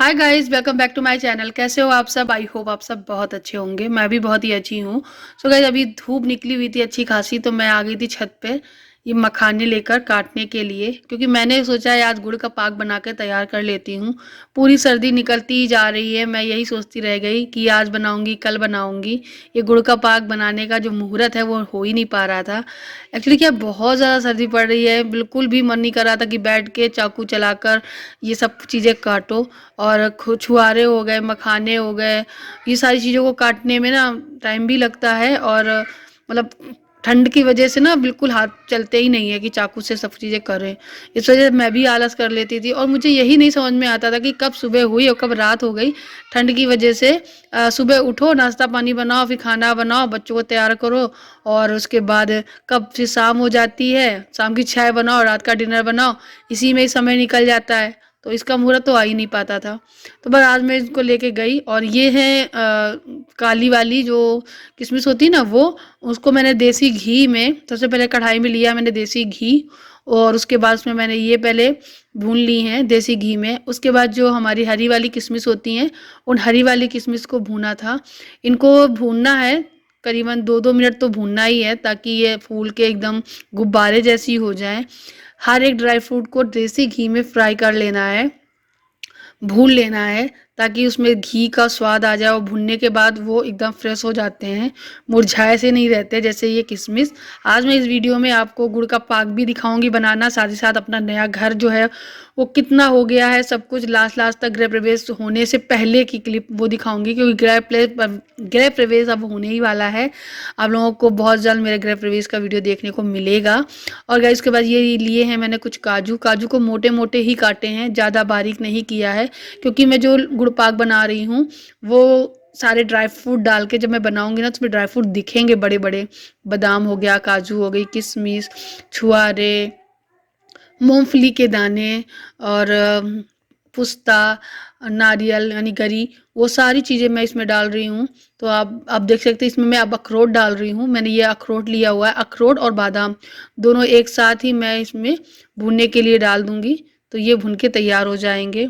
Hi guys, welcome back to my channel. कैसे हो आप सब? आई होप आप सब बहुत अच्छे होंगे। मैं भी बहुत ही अच्छी हूँ। सो गाइस, अभी धूप निकली हुई थी अच्छी खासी, तो मैं आ गई थी छत पे ये मखाने लेकर काटने के लिए, क्योंकि मैंने सोचा है आज गुड़ का पाक बना के तैयार कर लेती हूँ। पूरी सर्दी निकलती ही जा रही है, मैं यही सोचती रह गई कि आज बनाऊंगी कल बनाऊंगी। ये गुड़ का पाक बनाने का जो मुहूर्त है वो हो ही नहीं पा रहा था। एक्चुअली क्या, बहुत ज़्यादा सर्दी पड़ रही है, बिल्कुल भी मन नहीं कर रहा था कि बैठ के चाकू चलाकर ये सब चीज़ें काटो। और छुआरे हो गए, मखाने हो गए, ये सारी चीज़ों को काटने में ना टाइम भी लगता है। और मतलब ठंड की वजह से ना बिल्कुल हाथ चलते ही नहीं है कि चाकू से सब चीज़ें करें। इस वजह से मैं भी आलस कर लेती थी, और मुझे यही नहीं समझ में आता था कि कब सुबह हुई और कब रात हो गई ठंड की वजह से। सुबह उठो, नाश्ता पानी बनाओ, फिर खाना बनाओ, बच्चों को तैयार करो, और उसके बाद कब फिर शाम हो जाती है, शाम की चाय बनाओ, रात का डिनर बनाओ, इसी में ही समय निकल जाता है। तो इसका मुहूर्त तो आ ही नहीं पाता था। तो बस आज मैं इसको लेके गई, और ये है काली वाली जो किशमिश होती है ना, वो उसको मैंने देसी घी में सबसे पहले कढ़ाई में लिया मैंने देसी घी। और उसके बाद उसमें मैंने ये पहले भून ली हैं देसी घी में। उसके बाद जो हमारी हरी वाली किशमिश होती हैं, उन हरी वाली किशमिश को भूना था। इनको भूनना है करीबन 2-2 मिनट तो भूनना ही है, ताकि ये फूल के एकदम गुब्बारे जैसी हो जाए। हर एक ड्राई फ्रूट को देसी घी में फ्राई कर लेना है, भून लेना है, ताकि उसमें घी का स्वाद आ जाए, और भुनने के बाद वो एकदम फ्रेश हो जाते हैं, मुरझाए से नहीं रहते जैसे ये किशमिश। आज मैं इस वीडियो में आपको गुड़ का पाक भी दिखाऊंगी बनाना, साथ ही साथ अपना नया घर जो है वो कितना हो गया है सब कुछ, लास्ट लास्ट तक गृह प्रवेश होने से पहले की क्लिप वो दिखाऊंगी, क्योंकि गृह प्रवेश अब होने ही वाला है। आप लोगों को बहुत जल्द मेरे गृह प्रवेश का वीडियो देखने को मिलेगा। और गाइस, उसके बाद ये लिए हैं मैंने कुछ काजू। काजू को मोटे मोटे ही काटे हैं, ज़्यादा बारीक नहीं किया है, क्योंकि मैं जो गुड़ पाक बना रही हूँ वो सारे ड्राई फ्रूट डाल के जब मैं बनाऊंगी ना, तो उसमें ड्राई फ्रूट दिखेंगे बड़े बड़े। बादाम हो गया, काजू हो गई, किशमिश, छुआरे, मूंगफली के दाने, और पुस्ता, नारियल यानी गरी, वो सारी चीज़ें मैं इसमें डाल रही हूँ। तो आप देख सकते हैं इसमें मैं अब अखरोट डाल रही हूँ। मैंने ये अखरोट लिया हुआ है, अखरोट और बादाम दोनों एक साथ ही मैं इसमें भूनने के लिए डाल दूँगी, तो ये भून के तैयार हो जाएंगे।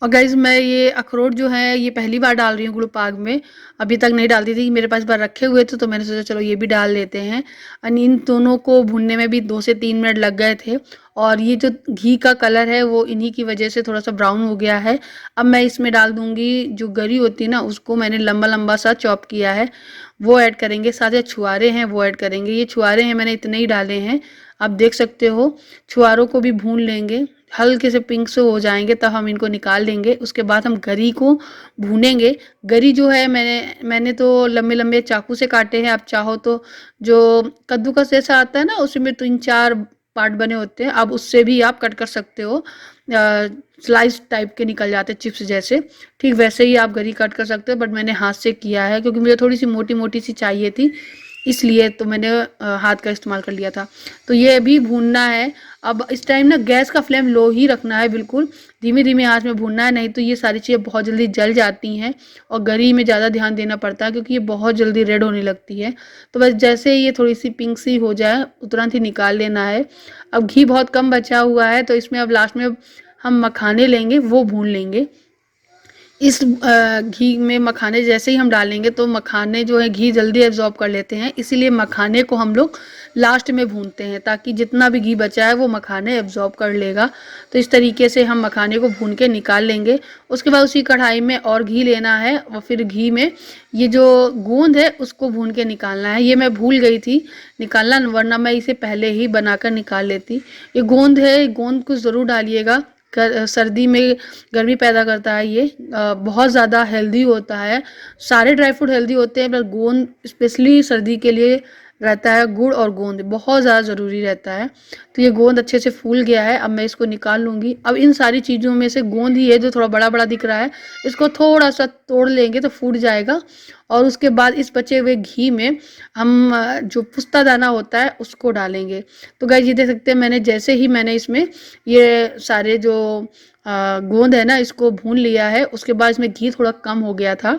और गाइज, मैं ये अखरोट जो है ये पहली बार डाल रही हूँ गुड़ पाक में। अभी तक नहीं डालती थी, मेरे पास बार रखे हुए थे, तो मैंने सोचा चलो ये भी डाल लेते हैं। और इन दोनों को भूनने में भी 2 से 3 मिनट लग गए थे। और ये जो घी का कलर है वो इन्हीं की वजह से थोड़ा सा ब्राउन हो गया है। अब मैं इसमें डाल दूंगी जो गरी होती है ना, उसको मैंने लंबा लंबा सा चॉप किया है, वो ऐड करेंगे। साथ ही छुआरे हैं वो ऐड करेंगे। ये छुआरे हैं मैंने इतने ही डाले हैं, आप देख सकते हो। छुआरों को भी भून लेंगे, हल्के से पिंक से हो जाएंगे तब हम इनको निकाल लेंगे। उसके बाद हम गरी को भूनेंगे। गरी जो है मैंने तो लंबे लंबे चाकू से काटे हैं। आप चाहो तो जो कद्दूकस जैसा आता है ना, उसमें 3-4 पार्ट बने होते हैं, अब उससे भी आप कट कर सकते हो। स्लाइस टाइप के निकल जाते हैं चिप्स जैसे, ठीक वैसे ही आप गरी कट कर सकते हो। बट मैंने हाथ से किया है, क्योंकि मुझे थोड़ी सी मोटी मोटी सी चाहिए थी, इसलिए तो मैंने हाथ का इस्तेमाल कर लिया था। तो ये भी भूनना है। अब इस टाइम ना गैस का फ्लेम लो ही रखना है, बिल्कुल धीमे धीमे आंच में भूनना है, नहीं तो ये सारी चीज़ें बहुत जल्दी जल जाती हैं। और गरी में ज़्यादा ध्यान देना पड़ता है, क्योंकि ये बहुत जल्दी रेड होने लगती है। तो बस जैसे ही ये थोड़ी सी पिंक सी हो जाए तुरंत ही निकाल लेना है। अब घी बहुत कम बचा हुआ है, तो इसमें अब लास्ट में हम मखाने लेंगे, वो भून लेंगे। इस घी में मखाने जैसे ही हम डालेंगे तो मखाने जो है घी जल्दी एब्जॉर्ब कर लेते हैं, इसीलिए मखाने को हम लोग लास्ट में भूनते हैं, ताकि जितना भी घी बचा है वो मखाने एब्जॉर्ब कर लेगा। तो इस तरीके से हम मखाने को भून के निकाल लेंगे। उसके बाद उसी कढ़ाई में और घी लेना है, और फिर घी में ये जो गोंद है उसको भून के निकालना है। ये मैं भूल गई थी निकालना, वरना मैं इसे पहले ही बनाकर निकाल लेती। ये गोंद है, गोंद को ज़रूर डालिएगा, सर्दी में गर्मी पैदा करता है ये, बहुत ज़्यादा हेल्दी होता है। सारे ड्राई फ्रूट हेल्दी होते हैं, पर गोंद स्पेशली सर्दी के लिए रहता है। गुड़ और गोंद बहुत ज़्यादा ज़रूरी रहता है। तो ये गोंद अच्छे से फूल गया है, अब मैं इसको निकाल लूँगी। अब इन सारी चीज़ों में से गोंद ही है जो थोड़ा बड़ा बड़ा दिख रहा है, इसको थोड़ा सा तोड़ लेंगे तो फूट जाएगा। और उसके बाद इस बचे हुए घी में हम जो पुस्ता दाना होता है उसको डालेंगे। तो गाइस, ये देख सकते हैं मैंने इसमें ये सारे जो गोंद है ना इसको भून लिया है। उसके बाद इसमें घी थोड़ा कम हो गया था,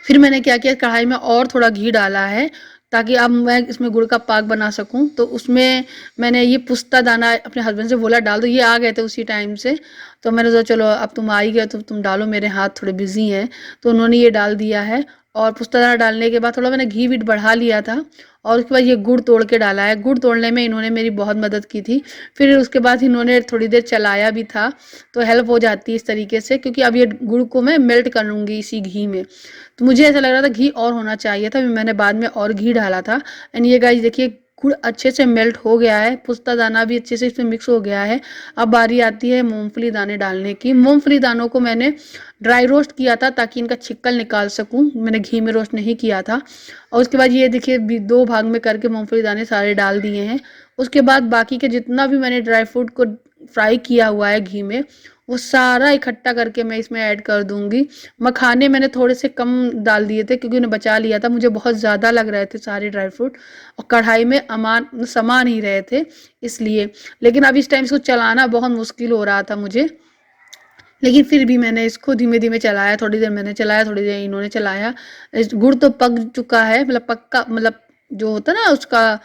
फिर मैंने क्या किया, कढ़ाई में और थोड़ा घी डाला है, ताकि अब मैं इसमें गुड़ का पाक बना सकूं। तो उसमें मैंने ये पुस्ता दाना अपने हस्बैंड से बोला डाल दो, ये आ गए थे उसी टाइम से। तो मैंने सोचा चलो अब तुम आ ही गए तो तुम डालो, मेरे हाथ थोड़े बिजी हैं। तो उन्होंने ये डाल दिया है। और पुस्ता दाना डालने के बाद थोड़ा मैंने घी भी बढ़ा लिया था। और उसके बाद ये गुड़ तोड़ के डाला है। गुड़ तोड़ने में इन्होंने मेरी बहुत मदद की थी। फिर उसके बाद इन्होंने थोड़ी देर चलाया भी था, तो हेल्प हो जाती है इस तरीके से, क्योंकि अब ये गुड़ को मैं मेल्ट कर लूँगी इसी घी में। तो मुझे ऐसा लग रहा था घी और होना चाहिए था, मैंने बाद में और घी डाला था। एंड ये गाइस देखिए गुड़ अच्छे से मेल्ट हो गया है, पुस्ता दाना भी अच्छे से इसमें मिक्स हो गया है। अब बारी आती है मूंगफली दाने डालने की। मूंगफली दानों को मैंने ड्राई रोस्ट किया था ताकि इनका छिक्कल निकाल सकूं, मैंने घी में रोस्ट नहीं किया था। और उसके बाद ये देखिए 2 भाग में करके मूंगफली दाने सारे डाल दिए हैं। उसके बाद बाकी के जितना भी मैंने ड्राई फ्रूट को फ्राई किया हुआ है घी में, वो सारा इकट्ठा करके मैं इसमें ऐड कर दूंगी। मखाने मैंने थोड़े से कम डाल दिए थे क्योंकि उन्हें बचा लिया था, मुझे बहुत ज़्यादा लग रहे थे सारे ड्राई फ्रूट और कढ़ाई में अमान समा नहीं रहे थे इसलिए। लेकिन अब इस टाइम इसको चलाना बहुत मुश्किल हो रहा था मुझे, लेकिन फिर भी मैंने इसको धीमे धीमे चलाया। थोड़ी देर मैंने चलाया, थोड़ी देर इन्होंने चलाया। गुड़ तो पक चुका है, मतलब पक्का, मतलब जो होता है ना उसका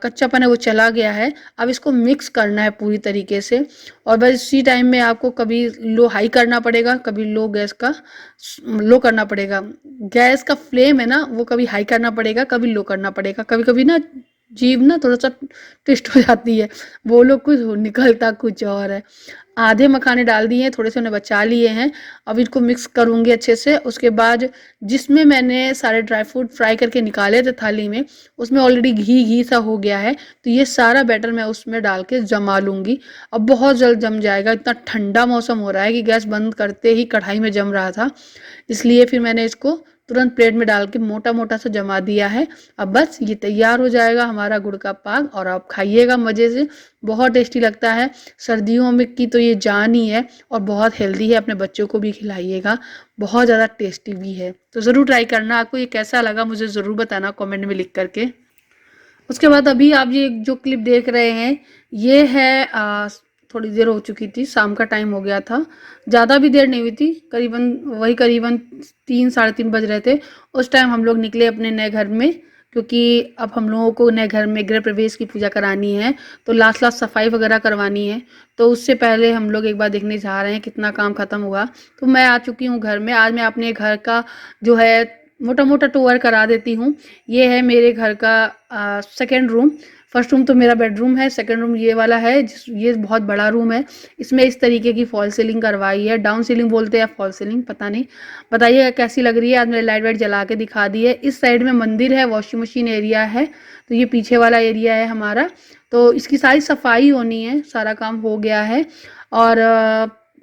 कच्चापन है वो चला गया है। अब इसको मिक्स करना है पूरी तरीके से। और बस इसी टाइम में आपको कभी लो हाई करना पड़ेगा, कभी लो गैस का लो करना पड़ेगा। गैस का फ्लेम है ना वो कभी हाई करना पड़ेगा, कभी लो करना पड़ेगा। कभी कभी ना जीभ ना थोड़ा सा ट्विस्ट हो जाती है, बोलो कुछ निकलता कुछ और है। आधे मखाने डाल दिए हैं, थोड़े से उन्हें बचा लिए हैं। अब इसको मिक्स करूंगी अच्छे से। उसके बाद जिसमें मैंने सारे ड्राई फ्रूट फ्राई करके निकाले थे थाली में, उसमें ऑलरेडी घी घी सा हो गया है। तो ये सारा बैटर मैं उसमें डाल के जमा लूंगी। अब बहुत जल्द जम जाएगा, इतना ठंडा मौसम हो रहा है कि गैस बंद करते ही कढ़ाई में जम रहा था। इसलिए फिर मैंने इसको तुरंत प्लेट में डाल के मोटा मोटा सा जमा दिया है। अब बस ये तैयार हो जाएगा हमारा गुड़ का पाक, और आप खाइएगा मज़े से, बहुत टेस्टी लगता है। सर्दियों में की तो ये जान ही है और बहुत हेल्दी है, अपने बच्चों को भी खिलाइएगा, बहुत ज़्यादा टेस्टी भी है। तो ज़रूर ट्राई करना। आपको ये कैसा लगा मुझे ज़रूर बताना कमेंट में लिख करके। उसके बाद अभी आप ये जो क्लिप देख रहे हैं ये है थोड़ी देर हो चुकी थी, शाम का टाइम हो गया था, ज़्यादा भी देर नहीं हुई थी, करीबन 3 साढ़े 3 बज रहे थे। उस टाइम हम लोग निकले अपने नए घर में, क्योंकि अब हम लोगों को नए घर में गृह प्रवेश की पूजा करानी है, तो लास्ट लास्ट सफाई वगैरह करवानी है। तो उससे पहले हम लोग एक बार देखने जा रहे हैं कितना काम खत्म हुआ। तो मैं आ चुकी हूँ घर में। आज मैं अपने घर का जो है मोटा मोटा टूर करा देती हूँ। ये है मेरे घर का सेकेंड रूम। फर्स्ट रूम तो मेरा बेडरूम है, सेकंड रूम ये वाला है ये बहुत बड़ा रूम है। इसमें इस तरीके की फॉल सीलिंग करवाई है, डाउन सीलिंग बोलते हैं फॉल सीलिंग, पता नहीं। बताइए कैसी लग रही है। आज मैंने लाइट वाइट जला के दिखा दी है। इस साइड में मंदिर है, वॉशिंग मशीन एरिया है, तो ये पीछे वाला एरिया है हमारा। तो इसकी सारी सफाई होनी है, सारा काम हो गया है। और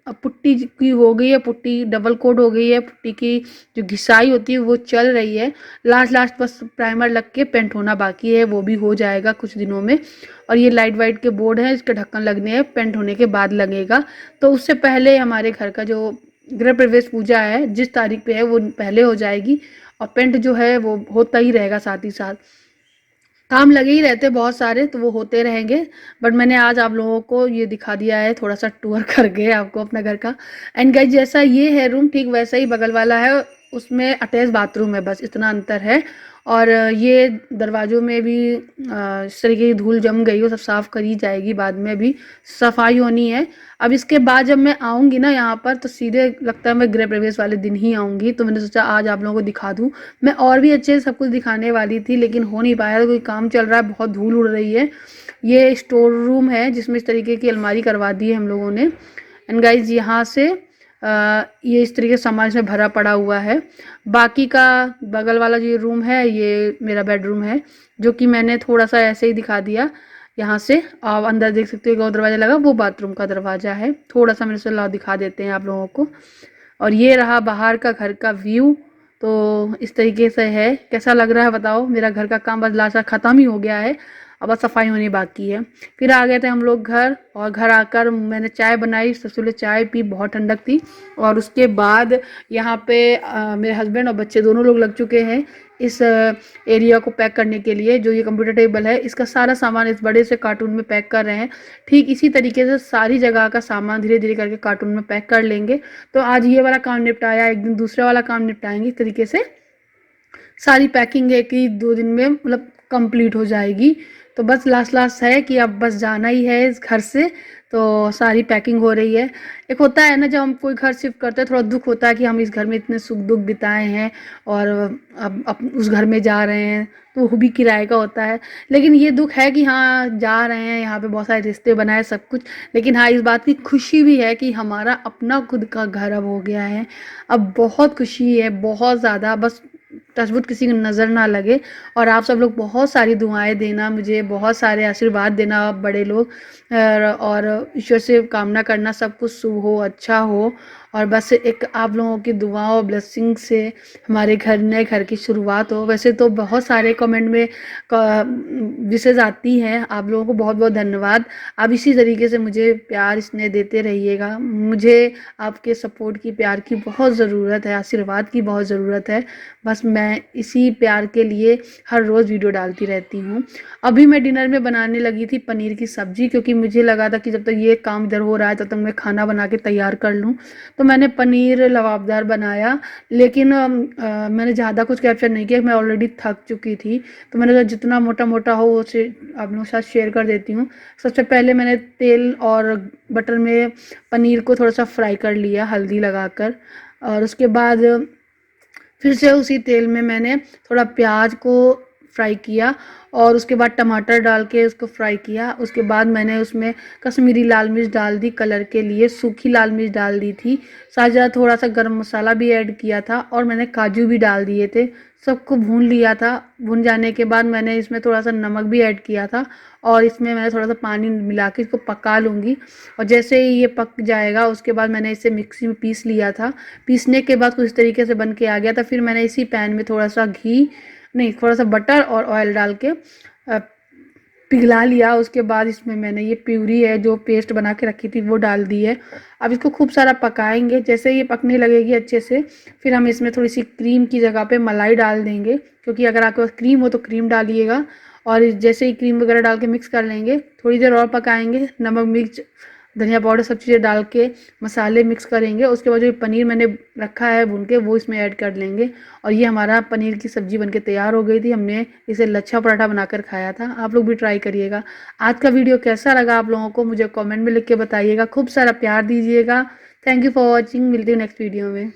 अब पुट्टी की हो गई है, पुट्टी डबल कोट हो गई है, पुट्टी की जो घिसाई होती है वो चल रही है। लास्ट लास्ट बस प्राइमर लग के पेंट होना बाकी है, वो भी हो जाएगा कुछ दिनों में। और ये लाइट वाइट के बोर्ड है, इसके ढक्कन लगने हैं, पेंट होने के बाद लगेगा। तो उससे पहले हमारे घर का जो गृह प्रवेश पूजा है जिस तारीख पे है वो पहले हो जाएगी, और पेंट जो है वो होता ही रहेगा साथ ही साथ। काम लगे ही रहते बहुत सारे, तो वो होते रहेंगे। बट मैंने आज आप लोगों को ये दिखा दिया है, थोड़ा सा टूर करके आपको अपना घर का। एंड गाइस जैसा ये है रूम, ठीक वैसा ही बगल वाला है, उसमें अटैच बाथरूम है, बस इतना अंतर है। और ये दरवाज़ों में भी इस तरीके की धूल जम गई, वो सब साफ़ करी जाएगी, बाद में भी सफाई होनी है। अब इसके बाद जब मैं आऊँगी ना यहाँ पर, तो सीधे लगता है मैं गृह प्रवेश वाले दिन ही आऊँगी। तो मैंने सोचा आज आप लोगों को दिखा दूँ। मैं और भी अच्छे से सब कुछ दिखाने वाली थी, लेकिन हो नहीं पाया, तो कोई काम चल रहा है, बहुत धूल उड़ रही है। ये स्टोर रूम है जिसमें इस तरीके की अलमारी करवा दी है हम लोगों ने। एंड गाइज यहाँ से ये इस तरीके से सामान इसमें भरा पड़ा हुआ है। बाकी का बगल वाला जो रूम है ये मेरा बेडरूम है, जो कि मैंने थोड़ा सा ऐसे ही दिखा दिया। यहाँ से आप अंदर देख सकते हो, दरवाज़ा लगा, वो बाथरूम का दरवाज़ा है। थोड़ा सा मैंने सोचा दिखा देते हैं आप लोगों को। और ये रहा बाहर का घर का व्यू। तो इस तरीके से है, कैसा लग रहा है बताओ। मेरा घर का काम बस लास्ट ख़त्म ही हो गया है, अब बस सफाई होनी बाकी है। फिर आ गए थे हम लोग घर, और घर आकर मैंने चाय बनाई, सबसे पहले चाय पी, बहुत ठंडक थी। और उसके बाद यहाँ पे मेरे हस्बैंड और बच्चे दोनों लोग लग चुके हैं इस एरिया को पैक करने के लिए। जो ये कंप्यूटर टेबल है, इसका सारा सामान इस बड़े से कार्टून में पैक कर रहे हैं। ठीक इसी तरीके से सारी जगह का सामान धीरे धीरे करके कार्टून में पैक कर लेंगे। तो आज ये वाला काम निपटाया, एक दिन दूसरा वाला काम निपटाएंगे, इस तरीके से सारी पैकिंग एक ही 2 दिन में मतलब कंप्लीट हो जाएगी। तो बस लास्ट है कि अब बस जाना ही है इस घर से, तो सारी पैकिंग हो रही है। एक होता है ना, जब हम कोई घर शिफ्ट करते हैं थोड़ा दुःख होता है कि हम इस घर में इतने सुख-दुःख बिताए हैं और अब उस घर में जा रहे हैं, तो वो भी किराए का होता है। लेकिन ये दुःख है कि हाँ, जा रहे हैं, यहाँ पे बहुत सारे रिश्ते बनाए सब कुछ। लेकिन हाँ, इस बात की खुशी भी है कि हमारा अपना खुद का घर अब हो गया है। अब बहुत खुशी है, बहुत ज़्यादा। बस टचवुड किसी को नज़र ना लगे। और आप सब लोग बहुत सारी दुआएं देना, मुझे बहुत सारे आशीर्वाद देना, आप बड़े लोग, और ईश्वर से कामना करना सब कुछ शुभ हो, अच्छा हो। और बस एक आप लोगों की दुआओं और ब्लेसिंग से हमारे नए घर की शुरुआत हो। वैसे तो बहुत सारे कमेंट में विशेष आती हैं, आप लोगों को बहुत बहुत धन्यवाद। आप इसी तरीके से मुझे प्यार स्नेह देते रहिएगा। मुझे आपके सपोर्ट की, प्यार की बहुत ज़रूरत है, आशीर्वाद की बहुत ज़रूरत है। बस मैं इसी प्यार के लिए हर रोज़ वीडियो डालती रहती हूँ। अभी मैं डिनर में बनाने लगी थी पनीर की सब्ज़ी, क्योंकि मुझे लगा था कि जब तक ये काम इधर हो रहा है तब तक मैं खाना बना के तैयार कर लूँ। तो मैंने पनीर लबाबदार बनाया, लेकिन मैंने ज़्यादा कुछ कैप्चर नहीं किया, मैं ऑलरेडी थक चुकी थी। तो मैंने सोचा जितना मोटा मोटा हो वो से आप लोगों के साथ शेयर कर देती हूँ। सबसे पहले मैंने तेल और बटर में पनीर को थोड़ा सा फ्राई कर लिया हल्दी लगाकर, और उसके बाद फिर से उसी तेल में मैंने थोड़ा प्याज को फ्राई किया, और उसके बाद टमाटर डाल के उसको फ्राई किया। उसके बाद मैंने उसमें कश्मीरी लाल मिर्च डाल दी कलर के लिए, सूखी लाल मिर्च डाल दी थी, साथ ज़रा थोड़ा सा गरम मसाला भी ऐड किया था, और मैंने काजू भी डाल दिए थे। सबको भून लिया था। भून जाने के बाद मैंने इसमें थोड़ा सा नमक भी ऐड किया था, और इसमें मैंने थोड़ा सा पानी मिला के इसको पका लूँगी। और जैसे ही ये पक जाएगा उसके बाद मैंने इसे मिक्सी में पीस लिया था। पीसने के बाद कुछ इस तरीके से बन के आ गया था। फिर मैंने इसी पैन में थोड़ा सा घी, नहीं, थोड़ा सा बटर और ऑयल डाल के पिघला लिया। उसके बाद इसमें मैंने ये प्यूरी है जो पेस्ट बना के रखी थी वो डाल दी है। अब इसको खूब सारा पकाएंगे। जैसे ये पकने लगेगी अच्छे से, फिर हम इसमें थोड़ी सी क्रीम की जगह पे मलाई डाल देंगे, क्योंकि अगर आपके पास क्रीम हो तो क्रीम डालिएगा। और जैसे ही क्रीम वगैरह डाल के मिक्स कर लेंगे, थोड़ी देर और पकाएंगे। नमक, मिर्च, धनिया पाउडर सब चीज़ें डाल के मसाले मिक्स करेंगे। उसके बाद जो पनीर मैंने रखा है भून के वो इसमें ऐड कर लेंगे, और ये हमारा पनीर की सब्ज़ी बनके तैयार हो गई थी। हमने इसे लच्छा पराठा बनाकर खाया था। आप लोग भी ट्राई करिएगा। आज का वीडियो कैसा लगा आप लोगों को मुझे कमेंट में लिख के बताइएगा। खूब सारा प्यार दीजिएगा। Thank you for watching. मिलती हूँ नेक्स्ट वीडियो में।